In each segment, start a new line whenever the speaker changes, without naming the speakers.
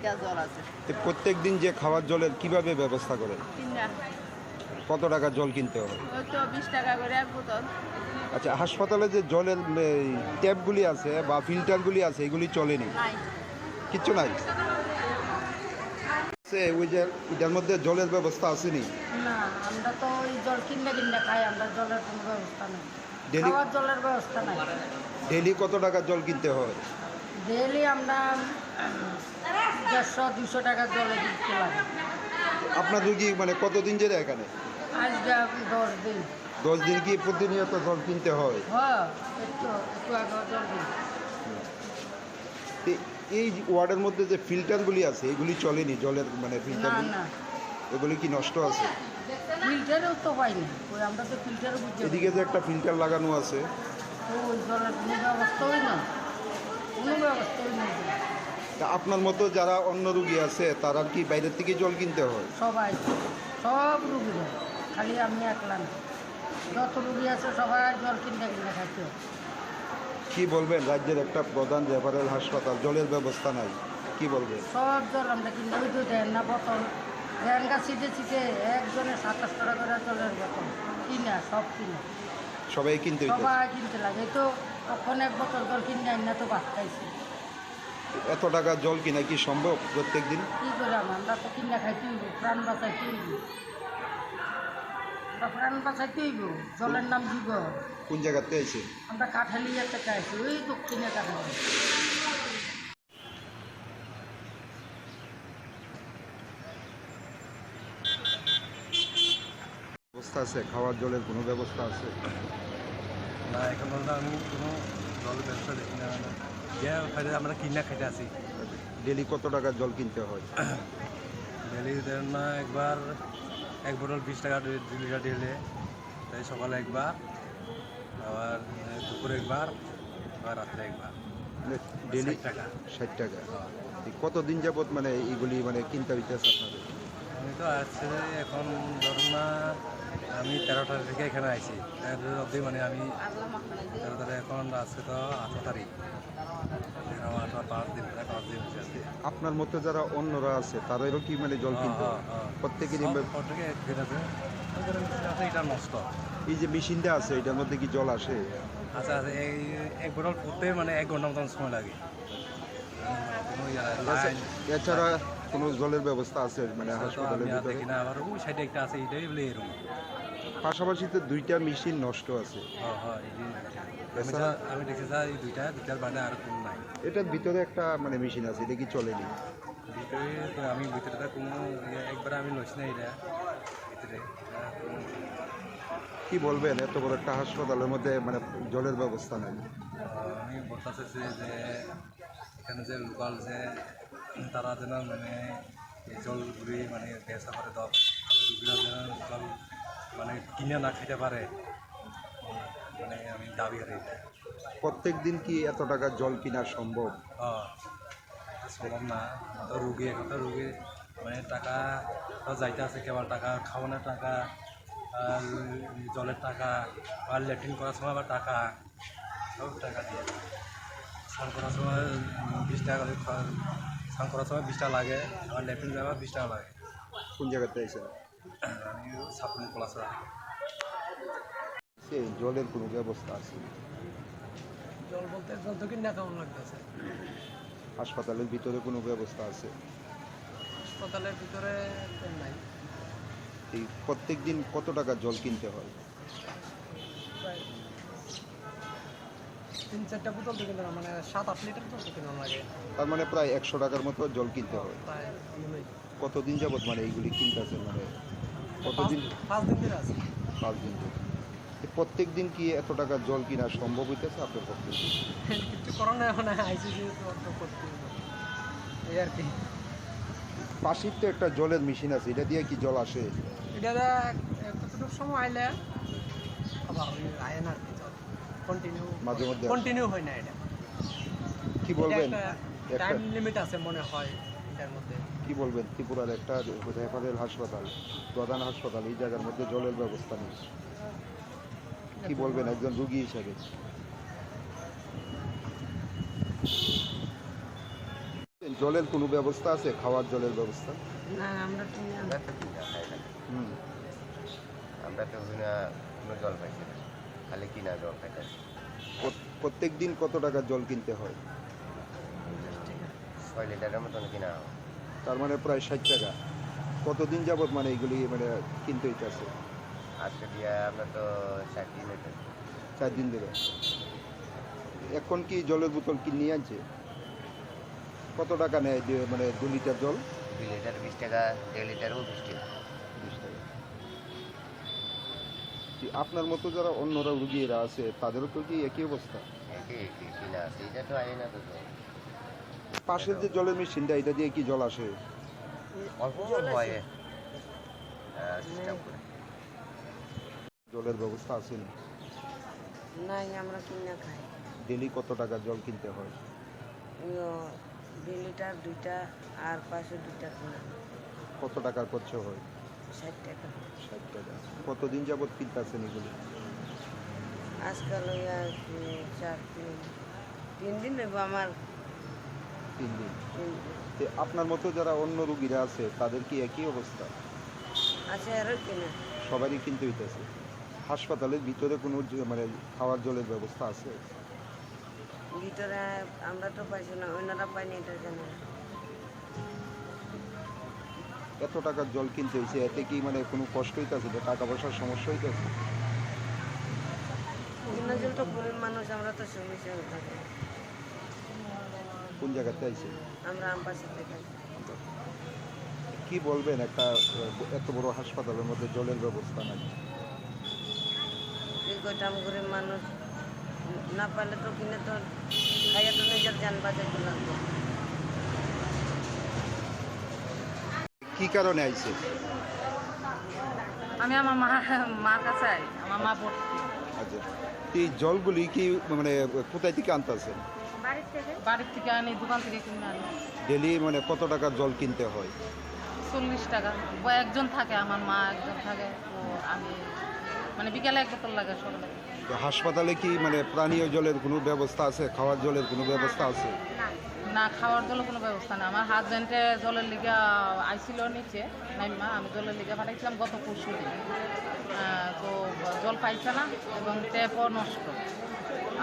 Litre জল আছে।
প্রত্যেক দিন যে খাওয়ার জলের কিভাবে ব্যবস্থা করেন?
কিনা
কত টাকা জল কিনতে হয়?
ওই তো 20 টাকা করে এক বোতল।
আচ্ছা, হাসপাতালে যে জলের ট্যাপগুলি আছে বা ফিল্টারগুলি আছে এগুলি চলেনি?
নাই।
কিচ্ছু নাই। ওই যে এটার মধ্যে জলের ব্যবস্থা আসেনি?
না, আমরা তো ওই জল কিনে কিনে খাই, আমরা জলের কোনো ব্যবস্থা নেই,
ডেলি
খাওয়ার জলের ব্যবস্থা নাই।
ডেলি কত টাকা জল কিনতে হয়?
ডেইলি আমরা 150-200 টাকা জলে দিতে লাগে।
আপনার রুগী মানে কতদিন ধরে এখানে?
আজ যা 10 দিন।
10 দিন কি প্রতিনিয়ত জল কিনতে হয়?
হ্যাঁ, একটু আগে জল দিন।
এই ওয়ার্ডের মধ্যে যে ফিল্টারগুলি আছে এগুলি চলেনি? জলের মানে
না
ফিল্টারগুলি
না,
এগুলি কি নষ্ট আছে?
ফিল্টারেও তো পাইনি, ওই আমরা তো ফিল্টারও বুঝতে
এদিকে যে একটা ফিল্টার লাগানো আছে,
তো ওই জলের কোনো ব্যবস্থাই না, কোনো ব্যবস্থাই নেই।
তা আপনার মতো যারা অন্য রুগী আছে তারা কি বাইরের থেকে জল কিনতে হয়?
সবাই, সব রুগীরা, খালি আমি একলা না, যত রুগী আছে সবাই জল কিনে কিনে খাইতে হয়।
কি বলবেন, রাজ্যের একটা প্রধান রেফারেল হাসপাতাল, জলের ব্যবস্থা নাই, কি বলবেন?
সব জল আমরা কিনে, ওই তো দেন না বোতল, দেন গা ছিটে ছিটে একজনে 27 টাকা করে জলের বোতল কিনা, সব কিনা,
সবাই কিনতে হইতে
সবাই কিনতে লাগে। এই তো কখন এক বোতল জল কিনে আনি না তো ভাত খাইছি,
এত টাকা জল কিনা কি সম্ভব প্রত্যেক দিন?
কী করে আমরা তো কিনে খাইতে হইব, প্রাণ বাঁচাইতে হইব, আমরা প্রাণ বাঁচাইতে হইব, জলের নাম জীবন।
কোন জায়গাতে আছে?
আমরা কাঠালিয়া থেকে আইছি, ওই দক্ষিণে কাঠালি।
ব্যবস্থা আছে? খাওয়ার জলের কোনো ব্যবস্থা আছে?
না, এখন বলতে আমি কোনো জলের ব্যবস্থা দেখি না, যে খাইতে আমরা কিনা খাইতে আসি।
ডেলি কত টাকা জল কিনতে হয়?
ডেলি দেন না, একবার এক বোতল 20 টাকা 2 লিটার ঢেলে, তাই সকালে একবার, আবার দুপুরে একবার, আবার রাত্রে একবার।
ডেলি
60 টাকা।
60 টাকা। কতদিন যাবত মানে এইগুলি মানে কিনতে হইতেছে আপনাদের?
আমি তো আসছে এখন ধরুন না, আমি 13টা থেকে এখানে আইছি, এর অবধি মানে আমি 13 তারিখ, এখন আজকে তো 18 তারিখ, 5 দিন প্রায় 5 দিন হচ্ছে আজকে।
আপনার মতো যারা অন্যরা আছে তাদেরও কি মানে জল কিনতে হয়? প্রত্যেকেরই
প্রত্যেকে একদিন আছে, এটা নষ্ট।
এই যে মেশিনটা আছে এটার মধ্যে কি জল আসে?
আচ্ছা আচ্ছা, এই এক বোতল পড়তে মানে 1 ঘন্টা মতন সময় লাগে। কোনো লাইন
এছাড়া কোনো জলের ব্যবস্থা আছে মানে হাসপাতালের
আমি আর
ভিতরে?
দেখি না, আবার ওই সাইডে একটা আছে, এটাই বলে এরকম।
পাশাপাশি তো 2টা মেশিন নষ্ট আছে।
হ্যাঁ,
এছাড়া
আমি দেখছি স্যার, এই দুইটার বাইরে আর কোনো নাই।
এটার ভিতরে একটা মানে মেশিন আছে, এটা কি চলেনি?
ভিতরে তো আমি ভিতরে কোনো একবার আমি লইছি না, এটা ভিতরে
কি বলবেন, এত বড় একটা হাসপাতালের মধ্যে মানে জলের ব্যবস্থা নাই?
আমি বলতে চাইছি যে এখানে যে লোকাল যে তারা যেন মানে এই জলগুলি মানে ব্যবসা করে দাও, রুগীরা যেন জল মানে কিনে না খেতে পারে, মানে আমি দাবি করি।
প্রত্যেক দিন কি এত টাকা জল কিনা সম্ভব?
সম্ভব না, তো রুগী এখন তো রুগী মানে টাকা তো যাইতে আছে, কেবল টাকা খাওয়ানোর টাকা, আর জলের টাকা, আর ল্যাট্রিন করার সময় আবার টাকা, সব টাকা দিয়ে স্নান করার সময় 20 টাকা করে, স্নান করার সময় 20 টাকা লাগে, আবার ল্যাট্রিন যাওয়ার 20 টাকা লাগে।
কোন জায়গাতে আছে?
আমি সাপুন পলাশরা।
জলের কোনো ব্যবস্থা আছে?
জল বলতে জল তো কিনা কেমন লাগতেছে।
হাসপাতালের ভিতরে কোনো ব্যবস্থা আছে?
হাসপাতালের ভিতরে নাই।
এই প্রত্যেক দিন কত টাকা জল কিনতে হয়?
প্রায় 3-4টা বোতল তো কিনতে, মানে 7-8 লিটার জল তো কিনা লাগে।
তার মানে প্রায় 100 টাকার মতো জল কিনতে হয়।
প্রায়
কতদিন যাবত মানে এইগুলি কিনতেছেন, মানে কতদিন?
5 দিন ধরে আছে।
5 দিন ধরে। প্রত্যেক দিন কি এত টাকা জল কিনা সম্ভব হইতেছে আপনার পক্ষে?
কিছু করোনা এখন আইসিসি করতে এই আর কি।
পাশের তো একটা জলের মেশিন আছে, এটা দিয়ে কি জল আসে?
এটা কতটুকু সময় আইলে আবার আয় না আর কি, জল কন্টিনিউ
মাঝে মধ্যে আসে।
কন্টিনিউ হয় না। এটা
কি বলবেন
একটা
একটা
টাইম লিমিট আছে মনে হয় এটার মধ্যে।
কি বলবেন, ত্রিপুরার একটা রেফারেল হাসপাতাল, প্রধান হাসপাতাল, এই জায়গার মধ্যে জলের ব্যবস্থা নেই, কি বলবেন একজন রুগী হিসাবে? জলের কোনো ব্যবস্থা আছে, খাওয়ার জলের ব্যবস্থা?
না আমরা কিনে
আমরা তো কিনা খাই না,
হুম।
আমরা তো কোনো জল পাইছি না, খালি কিনা জল খাইতেছি।
প্রত্যেক দিন কত টাকার জল কিনতে হয়?
6 লিটারের মতন কিনা হয়।
তার মানে প্রায় 60 টাকা। কতদিন যাবত মানে এইগুলি মানে কিনতে হইতেছে?
আজকে দিয়া আমরা তো 60 দিন হইতে
4 দিন ধরে। এখন কি জলের বোতল কিনে আনছে? কত টাকা নেয় মানে 2 লিটার জল?
2 লিটার 20 টাকা, 1.5 লিটার 20 টাকা।
20 টাকা। জি, আপনার মতো যারা অন্যরা রুগীরা আছে তাদেরও তো কি একই অবস্থা?
একই কিনা আছে, এটা তো আয় না তো জল।
পাশের যে জলের মেশিনটা, এটা দিয়ে কি জল আসে?
অল্প হয় সিস্টেম করে।
জলের ব্যবস্থা আছে না?
নাই আমরা কিনে খাই।
ডেলি কত টাকা জল কিনতে হয়?
2 লিটার 2টা আর পাশে 2টা কিনা
কত টাকার খরচ হয়?
60 টাকা।
60 টাকা। কতদিন যাবত কিনতেছেন এগুলি?
আজকাল ওই 3 দিন হইব আমার।
3 দিন।
3 দিন
তে আপনার মতো যারা অন্য রুগীরা আছে তাদের কি একই অবস্থা?
আছে আরও কিনা।
সবারই কিনতে হইতেছে। হাসপাতালের ভিতরে কোনো মানে খাওয়ার জলের ব্যবস্থা আছে?
ভিতরে আমরা তো পাইছি না, অন্যরা পাইনি এটা জানি না।
এত টাকার জল কিনতে হয়েছে, এতে কি মানে কোনো কষ্ট হইতেছে, যে টাকা পয়সার সমস্যা হইতেছে?
কিনা জল তো গরিব মানুষ, আমরা তো সমস্যা থাকে।
কোন জায়গাতে আইছে?
আমরা আমপাশে থেকে
কি বলবেন, একটা এত বড় হাসপাতালের মধ্যে জলের ব্যবস্থা নাই?
এই কয়টা গরিব মানুষ না পারলে তো কিনে তো খাইয়া তো নিজের যান বাঁচাইতে লাগবে।
কি কারণে আইছে?
আমি আমার মার কাছে আই, আমার মা ভর্তি।
আচ্ছা, এই জলগুলি কি মানে কোথায় থেকে আনতেছেন?
বাড়ির থেকে আনি, দোকান থেকে কিনে আনি।
ডেলি মানে কত টাকার জল কিনতে হয়?
40 টাকা। একজন থাকে, আমার মা একজন থাকে, তো আমি মানে বিকেলে 1 বোতল লাগে সকালে।
তো হাসপাতালে কি মানে পানীয় জলের কোনো ব্যবস্থা আছে, খাওয়ার জলের কোনো ব্যবস্থা আছে?
না, খাওয়ার জলের কোনো ব্যবস্থা না। আমার হাজব্যান্ডে জলের লিগা আইছিল নিচে নাইমা, আমি জলের লিগা পাঠাইছিলাম গত পরশু দিন। তো জল পাইছে না এবং ট্যাপও নষ্ট।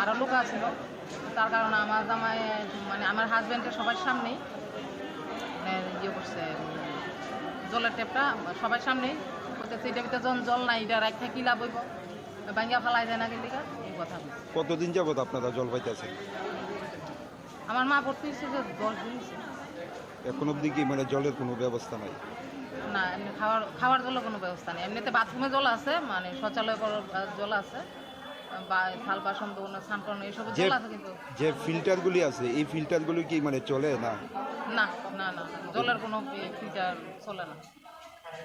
আরও লোক আসছিল, তার কারণে আমার জামাই মানে আমার হাজব্যান্ডের সবার সামনেই ইয়ে করছে, জলের ট্যাপটা সবার সামনেই করতেছে। এটা ভিতরে যখন জল নাই, এটা রাখতে কি লাভ হইব, ভাঙ্গা ফেলাই যায় না কি লিগা, এই কথা বলছে।
কতদিন যাবত আপনারা জল পাইতেছেন?
আমার মা ভর্তি হয়েছে যে 10 দিন হয়েছে।
এখন অবধি কি মানে জলের কোনো ব্যবস্থা নাই?
না, এমনি খাওয়ার জলের কোনো ব্যবস্থা নেই। এমনিতে বাথরুমে জল আছে, মানে শৌচালয় করার জল আছে, বা থাল বাসন ধোয়ানো, স্নান করানো এইসব
যে
জল আছে, কিন্তু
যে ফিল্টারগুলি আছে, এই ফিল্টারগুলি কি মানে চলে না?
না না না, জলের কোনো ফিল্টার চলে না,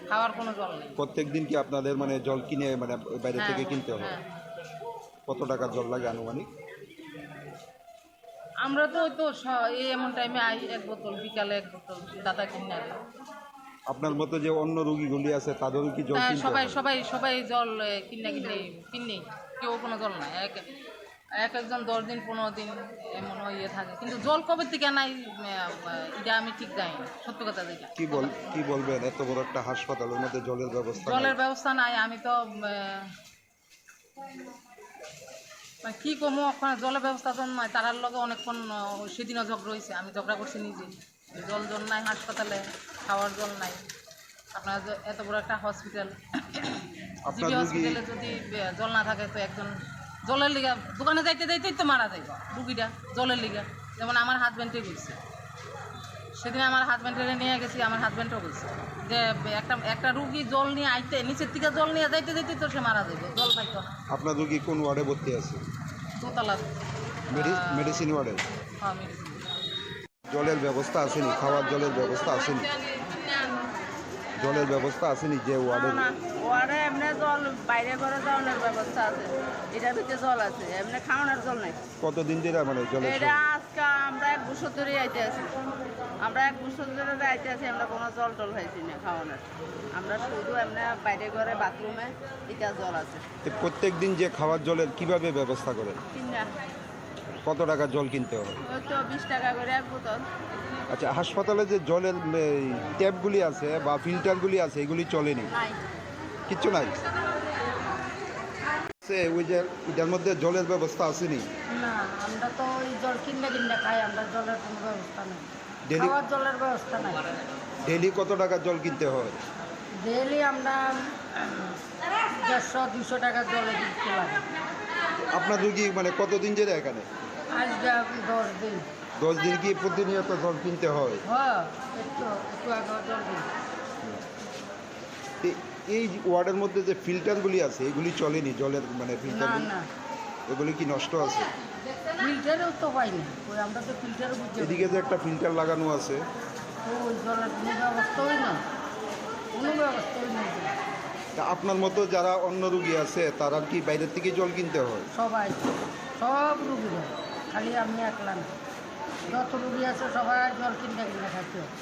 খাওয়ার কোনো জল নেই।
প্রত্যেক দিন কি আপনাদের মানে জল কিনে মানে বাইরে থেকে
হ্যাঁ,
কিনতে হয়?
হ্যাঁ।
কত টাকার জল লাগে আনুমানিক?
আমরা তো ওই তো এই এমন টাইমে আই 1 বোতল, বিকালে 1 বোতল দাদা কিনে আনি।
আপনার মতো যে অন্য রোগীগুলি আছে তাদেরও কি জল
হ্যাঁ,
কিনতে
সবাই
হয়?
সবাই সবাই জল কিনে কেউ কোনো জল নাই। একজন 10 দিন 15 দিন এমন ইয়ে থাকে, কিন্তু জল কবে থেকে নাই এটা আমি ঠিক জানি না, সত্য কথা যেটা।
কি বলবেন, এত বড় একটা হাসপাতালের মধ্যে জলের ব্যবস্থা নাই?
জলের ব্যবস্থা নাই, আমি তো মানে কি কমো, ওখানে জলের ব্যবস্থা তো নাই। তারার লগে অনেকক্ষণ সেদিনও ঝগড়া হয়েছে, আমি ঝগড়া করছি নিজে। জল নাই হাসপাতালে, খাওয়ার জল নাই। আপনার এত বড় একটা হসপিটাল,
আপনার
জিবি
রোগী
হসপিটালে যদি জল না থাকে, তো একজন জলের লিগা দোকানে যাইতে যাইতেই তো মারা যাইব রুগীটা জলের লিগা। যেমন আমার হাজব্যান্ডে বলছে, সেদিন আমার হাজব্যান্ডের নিয়ে গেছি, আমার হাজব্যান্ডও বলছে যে একটা রুগী জল নিয়ে আইতে, নিচের থেকে জল নিয়ে যাইতে যাইতে তো সে মারা যাইব, জল পাইতো না।
আপনার রোগী কোন ওয়ার্ডে ভর্তি আছে?
দোতলা।
মেডিসিন ওয়ার্ডে।
হ্যাঁ, মেডিসিন।
জলের ব্যবস্থা আসেনি? খাওয়ার জলের ব্যবস্থা আসেনি? জলের ব্যবস্থা আসেনি যে ওয়ার্ডে?
ওয়ার্ডে এমনি জল বাইরে করে যাওয়ানোর ব্যবস্থা আছে, এটার ভিতরে জল আছে, এমনি খাওয়ানোর জল নাই।
কতদিন ধরে মানে জলের
এটা আজকে আমরা 1 বছর ধরে আইতে আছি, আমরা 1 বছর ধরে আইতে আছি, আমরা কোনো জল টল খাইছি না খাওয়ানোর। আমরা শুধু এমনি বাইরে ঘরে বাথরুমে এটা জল আছে।
প্রত্যেক দিন যে খাওয়ার জলের কিভাবে ব্যবস্থা করেন?
কিনা
কত টাকা জল কিনতে হয়?
ওই তো 20 টাকা করে 1 বোতল।
আচ্ছা, হাসপাতালে যে জলের ট্যাপগুলি আছে বা ফিল্টারগুলি আছে এগুলি চলেনি,
নাই।
কিচ্ছু নাই। ওই যে এটার মধ্যে জলের ব্যবস্থা আসেনি।
না, আমরা তো ওই জল কিনে কিনে খাই, আমরা জলের কোনো ব্যবস্থা নেই,
ডেলি
খাওয়ার জলের ব্যবস্থা নাই।
ডেলি কত টাকা জল কিনতে হয়?
ডেলি আমরা 150-200 টাকা জলে দিতে লাগে।
আপনার রুগী মানে কতদিন ধরে এখানে?
আজ যা 10 দিন।
10 দিন কি প্রতিনিয়ত জল কিনতে হয়?
হ্যাঁ, একটু আগে জল দিন।
এই ওয়ার্ডের মধ্যে যে ফিল্টারগুলি আছে এগুলি চলেনি, জলের মানে
না
ফিল্টার
না,
এগুলি কি নষ্ট আছে?
ফিল্টারেও তো পাইনি, ওই আমরা তো ফিল্টারও বুঝতে পারি
এদিকে যে একটা ফিল্টার লাগানো আছে,
তো ওই জলের কোনো ব্যবস্থাই না, কোনো ব্যবস্থাই নেই।
তা আপনার মতো যারা অন্য রুগী আছে তারা কি বাইরের থেকে জল কিনতে হয়?
সবাই, সব রুগীরা, খালি আমি একলা না, যত রুগী আছে সবাই জল কিনে কিনে খাইতে হয়।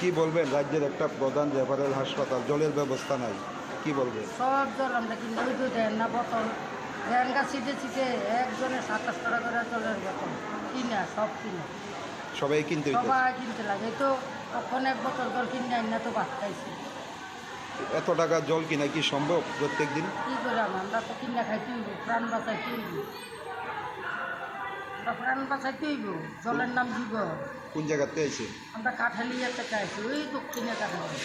কি বলবেন, রাজ্যের একটা প্রধান রেফারেল হাসপাতাল, জলের ব্যবস্থা নাই, কি বলবেন?
সব জল আমরা কিনে, ওই তো দেন না বোতল, দেন গা ছিটে ছিটে একজনে 27 টাকা করে জলের বোতল কিনা, সব কিনে,
সবাই কিনতে হইতে
সবাই কিনতে লাগে। এই তো কখন এক বোতল জল কিনে আইন না তো ভাত খাইছি,
এত টাকা জল কিনা কি সম্ভব প্রত্যেক দিন?
কী করে আমরা তো কিনা খাইতে হইব, প্রাণ বাঁচাইতে হইব, আমরা প্রাণ বাঁচাইতে হইব, জলের নাম দিব।
কোন জায়গাতে আছে?
আমরা কাঠালিয়া থেকে আইছি, ওই দক্ষিণে কাঠালি।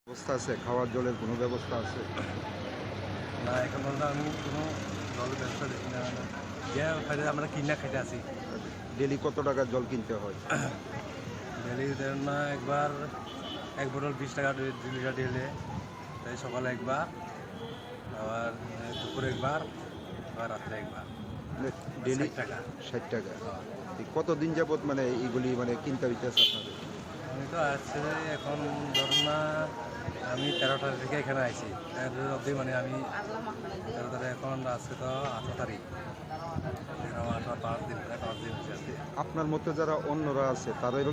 ব্যবস্থা আছে, খাওয়ার জলের কোনো ব্যবস্থা আছে?
না, এখন পর্যন্ত আমি কোনো জলের ব্যবস্থা দেখি না। যে খাইতে আমরা কিনা খাইতে আছি।
ডেলি কত টাকা জল কিনতে হয়?
ডেলি ধরেন না, একবার এক বোতল 20 টাকা 2 লিটার ঢেলে, তাই সকালে একবার, আবার দুপুরে একবার, আবার রাত্রে একবার।
ডেলি
60 টাকা।
60 টাকা। এই কতদিন যাবত মানে এইগুলি মানে কিনতে হইতেছে আপনাদের?
আমি তো আসছে এখন ধরুন না, আমি 13টা থেকে এখানে আইছি, এর অবধি মানে আমি 13 তারিখ, এখন আজকে তো 18 তারিখ, 13, 18, 5 দিন, প্রায় 5 দিন হচ্ছে আজকে।
আপনার মতো যারা অন্যরা আছে তারা